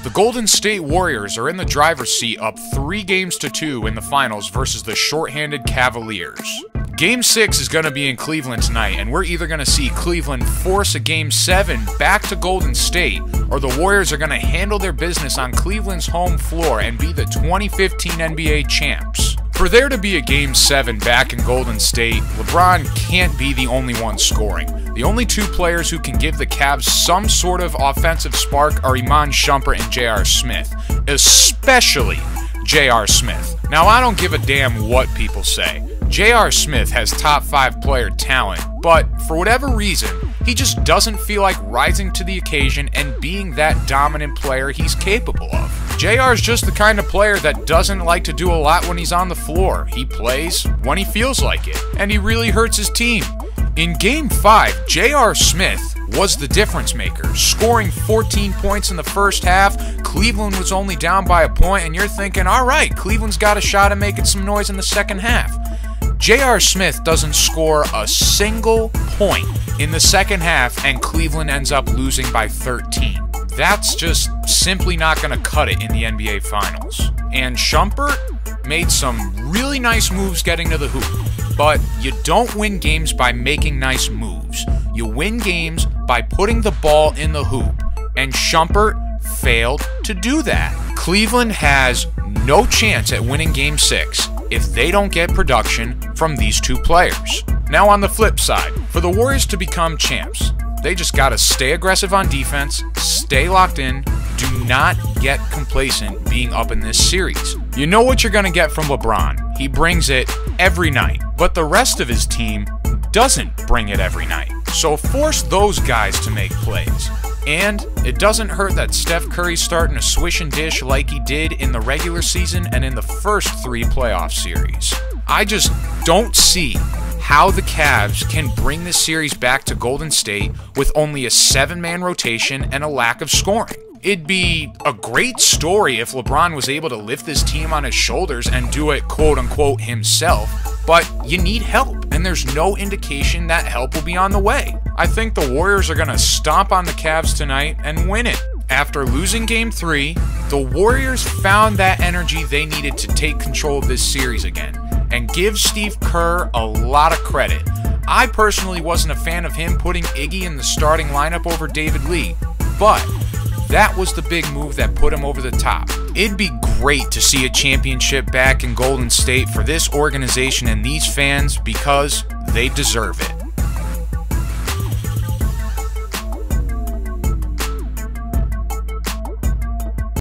The Golden State Warriors are in the driver's seat up 3-2 in the finals versus the shorthanded Cavaliers. Game 6 is going to be in Cleveland tonight, and we're either going to see Cleveland force a Game 7 back to Golden State, or the Warriors are going to handle their business on Cleveland's home floor and be the 2015 NBA champs. For there to be a Game 7 back in Golden State, LeBron can't be the only one scoring. The only two players who can give the Cavs some sort of offensive spark are Iman Shumpert and J.R. Smith, especially J.R. Smith. Now, I don't give a damn what people say. J.R. Smith has top 5 player talent, but for whatever reason, he just doesn't feel like rising to the occasion and being that dominant player he's capable of. J.R. is just the kind of player that doesn't like to do a lot when he's on the floor. He plays when he feels like it, and he really hurts his team. In Game 5, J.R. Smith was the difference maker, scoring 14 points in the first half. Cleveland was only down by a point, and you're thinking, all right, Cleveland's got a shot at making some noise in the second half. J.R. Smith doesn't score a single point in the second half, and Cleveland ends up losing by 13. That's just simply not going to cut it in the NBA Finals. And Shumpert made some really nice moves getting to the hoop, but you don't win games by making nice moves. You win games by putting the ball in the hoop, and Shumpert failed to do that. Cleveland has no chance at winning Game 6 if they don't get production from these two players. Now on the flip side, for the Warriors to become champs, they just gotta stay aggressive on defense, stay locked in, do not get complacent being up in this series. You know what you're gonna get from LeBron. He brings it every night, but the rest of his team doesn't bring it every night. So force those guys to make plays. And it doesn't hurt that Steph Curry's starting to swish and dish like he did in the regular season and in the first 3 playoff series. I just don't see how the Cavs can bring this series back to Golden State with only a 7-man rotation and a lack of scoring. It'd be a great story if LeBron was able to lift this team on his shoulders and do it quote-unquote himself, but you need help, and there's no indication that help will be on the way. I think the Warriors are going to stomp on the Cavs tonight and win it. After losing Game 3, the Warriors found that energy they needed to take control of this series again, and give Steve Kerr a lot of credit. I personally wasn't a fan of him putting Iggy in the starting lineup over David Lee, but that was the big move that put him over the top. It'd be great to see a championship back in Golden State for this organization and these fans because they deserve it.